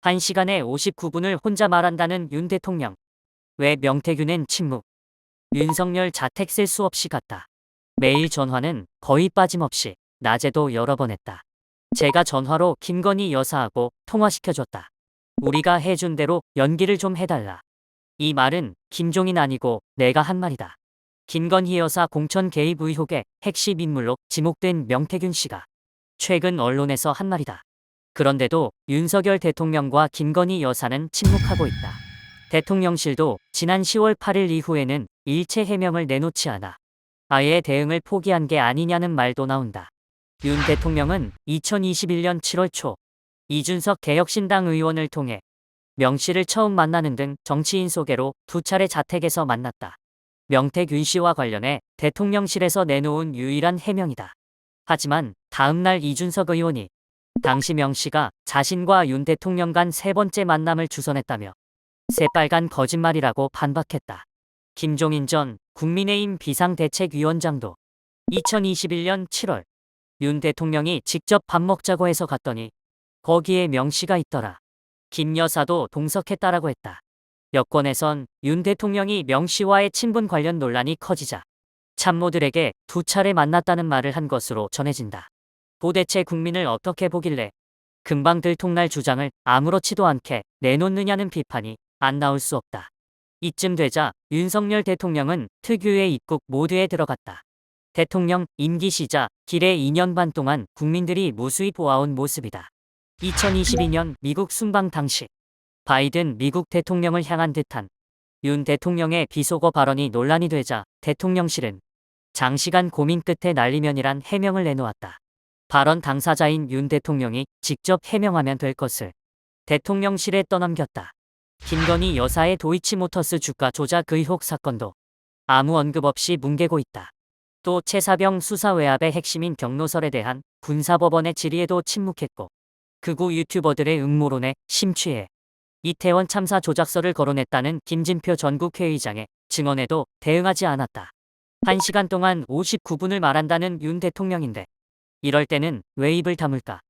1시간에 59분을 혼자 말한다는 윤 대통령. 왜 명태균은 침묵. 윤석열 자택 셀 수 없이 갔다. 매일 전화는 거의 빠짐없이 낮에도 여러 번 했다. 제가 전화로 김건희 여사하고 통화시켜줬다. 우리가 해준 대로 연기를 좀 해달라. 이 말은 김종인 아니고 내가 한 말이다. 김건희 여사 공천 개입 의혹의 핵심 인물로 지목된 명태균 씨가 최근 언론에서 한 말이다. 그런데도 윤석열 대통령과 김건희 여사는 침묵하고 있다. 대통령실도 지난 10월 8일 이후에는 일체 해명을 내놓지 않아 아예 대응을 포기한 게 아니냐는 말도 나온다. 윤 대통령은 2021년 7월 초 이준석 개혁신당 의원을 통해 명 씨를 처음 만나는 등 정치인 소개로 2차례 자택에서 만났다. 명태균 씨와 관련해 대통령실에서 내놓은 유일한 해명이다. 하지만 다음날 이준석 의원이 당시 명 씨가 자신과 윤 대통령 간 3번째 만남을 주선했다며 새빨간 거짓말이라고 반박했다. 김종인 전 국민의힘 비상대책위원장도 2021년 7월 윤 대통령이 직접 밥 먹자고 해서 갔더니 거기에 명 씨가 있더라. 김 여사도 동석했다라고 했다. 여권에선 윤 대통령이 명 씨와의 친분 관련 논란이 커지자 참모들에게 2차례 만났다는 말을 한 것으로 전해진다. 도대체 국민을 어떻게 보길래 금방 들통날 주장을 아무렇지도 않게 내놓느냐는 비판이 안 나올 수 없다. 이쯤 되자 윤석열 대통령은 특유의 입국 모드에 들어갔다. 대통령 임기 시작 길에 2년 반 동안 국민들이 무수히 보아온 모습이다. 2022년 미국 순방 당시 바이든 미국 대통령을 향한 듯한 윤 대통령의 비속어 발언이 논란이 되자 대통령실은 장시간 고민 끝에 날리면이란 해명을 내놓았다. 발언 당사자인 윤 대통령이 직접 해명하면 될 것을 대통령실에 떠넘겼다. 김건희 여사의 도이치모터스 주가 조작 의혹 사건도 아무 언급 없이 뭉개고 있다. 또 최사병 수사 외압의 핵심인 경로설에 대한 군사법원의 질의에도 침묵했고 극우 유튜버들의 음모론에 심취해 이태원 참사 조작서를 거론했다는 김진표 전국회의장의 증언에도 대응하지 않았다. 1시간 동안 59분을 말한다는 윤 대통령인데 이럴 때는 왜 입을 다물까?